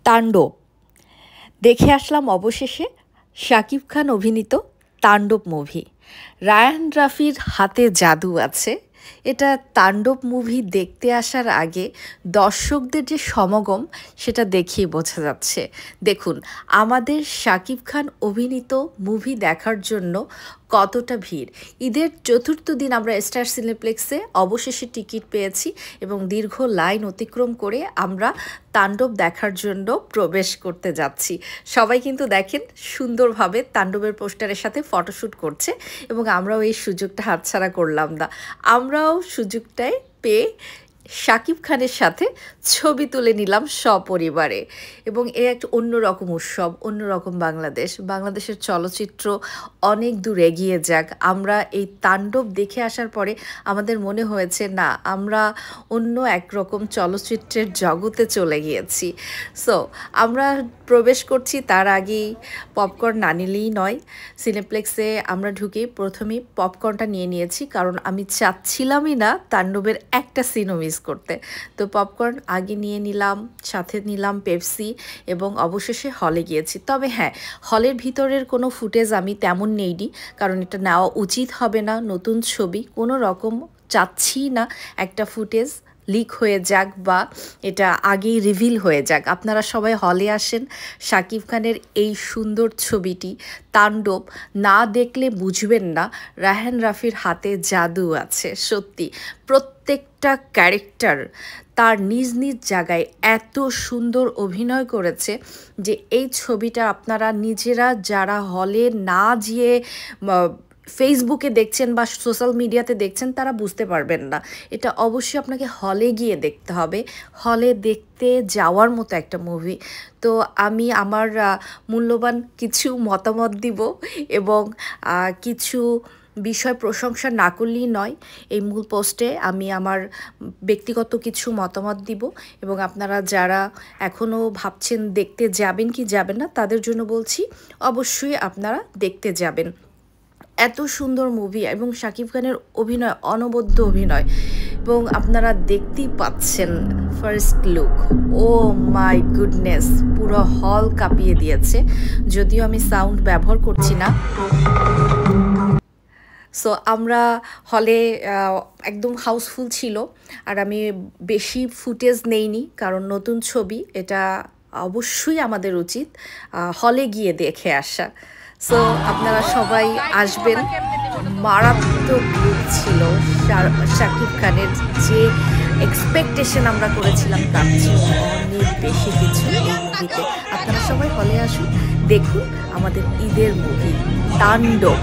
তাণ্ডব দেখে আসলাম অবশেষে শাকিব খান অভিনীত তাণ্ডব মুভি। রায়ান রাফির হাতে জাদু আছে। এটা তাণ্ডব মুভি দেখতে আসার আগে দর্শকদের যে সমাগম সেটা দেখেই বোঝা যাচ্ছে। দেখুন, আমাদের শাকিব খান অভিনীত মুভি দেখার জন্য কতটা ভিড়। ঈদের চতুর্থ দিন আমরা স্টার সিনেপ্লেক্সে অবশেষে টিকিট পেয়েছি এবং দীর্ঘ লাইন অতিক্রম করে আমরা তাণ্ডব দেখার জন্য প্রবেশ করতে যাচ্ছি। সবাই কিন্তু দেখেন সুন্দরভাবে তাণ্ডবের পোস্টারের সাথে ফটোশ্যুট করছে এবং আমরাও এই সুযোগটা হাতছাড়া করলাম না। আমরাও সুযোগটায় পেয়ে শাকিব খানের সাথে ছবি তুলে নিলাম সপরিবারে। এবং এ একটা অন্যরকম উৎসব, অন্যরকম বাংলাদেশের চলচ্চিত্র অনেক দূর এগিয়ে যাক। আমরা এই তাণ্ডব দেখে আসার পরে আমাদের মনে হয়েছে না, আমরা অন্য একরকম চলচ্চিত্রের জগতে চলে গিয়েছি। সো আমরা প্রবেশ করছি, তার আগেই পপকর্ন না নিলেই নয়। সিনেপ্লেক্সে আমরা ঢুকেই প্রথমেই পপকর্নটা নিয়ে নিয়েছি, কারণ আমি চাচ্ছিলামই না তাণ্ডবের একটা সিনও মিস করতে। তো পপকর্ন আগে নিয়ে নিলাম, সাথে নিলাম পেপসি এবং অবশেষে হলে গিয়েছি। তবে হ্যাঁ, হলের ভিতরের কোনো ফুটেজ আমি তেমন নেইনি, কারণ এটা নেওয়া উচিত হবে না। নতুন ছবি, কোনো রকম চাচ্ছি না একটা ফুটেজ লিক হয়ে যাক বা এটা আগেই রিভিল হয়ে যাক। আপনারা সবাই হলে আসেন, শাকিব খানের এই সুন্দর ছবিটি তাণ্ডব না দেখলে বুঝবেন না রায়হান রাফির হাতে জাদু আছে। সত্যি প্রত্যেকটা ক্যারেক্টার তার নিজ নিজ জায়গায় এত সুন্দর অভিনয় করেছে যে এই ছবিটা আপনারা নিজেরা যারা হলে না গিয়ে ফেসবুকে দেখছেন বা সোশ্যাল মিডিয়াতে দেখছেন তারা বুঝতে পারবেন না। এটা অবশ্যই আপনাকে হলে গিয়ে দেখতে হবে। হলে দেখতে যাওয়ার মতো একটা মুভি। তো আমি আমার মূল্যবান কিছু মতামত দিব এবং কিছু বিষয় প্রশংসা না করলেই নয়। এই মূল পোস্টে আমি আমার ব্যক্তিগত কিছু মতামত দিব এবং আপনারা যারা এখনও ভাবছেন দেখতে যাবেন কি যাবেন না, তাদের জন্য বলছি অবশ্যই আপনারা দেখতে যাবেন। এত সুন্দর মুভি এবং শাকিব খানের অভিনয়, অনবদ্য অভিনয়, এবং আপনারা দেখতেই পাচ্ছেন first look. Oh my goodness, পুরো হল কাঁপিয়ে দিয়েছে। যদিও আমি সাউন্ড ব্যবহার করছি না। সো আমরা হলে একদম হাউসফুল ছিল, আর আমি বেশি ফুটেজ নেইনি, কারণ নতুন ছবি, এটা অবশ্যই আমাদের উচিত হলে গিয়ে দেখে আসা। সো আপনারা সবাই আসবেন। মারাত্মক লুক ছিল শাকিব খানের, যে এক্সপেকটেশন আমরা করেছিলাম তার চেয়ে অনেক বেশি কিছু এই মুভিতে। আপনারা সবাই হলে আসুন, দেখুন আমাদের ঈদের মুভি তাণ্ডব।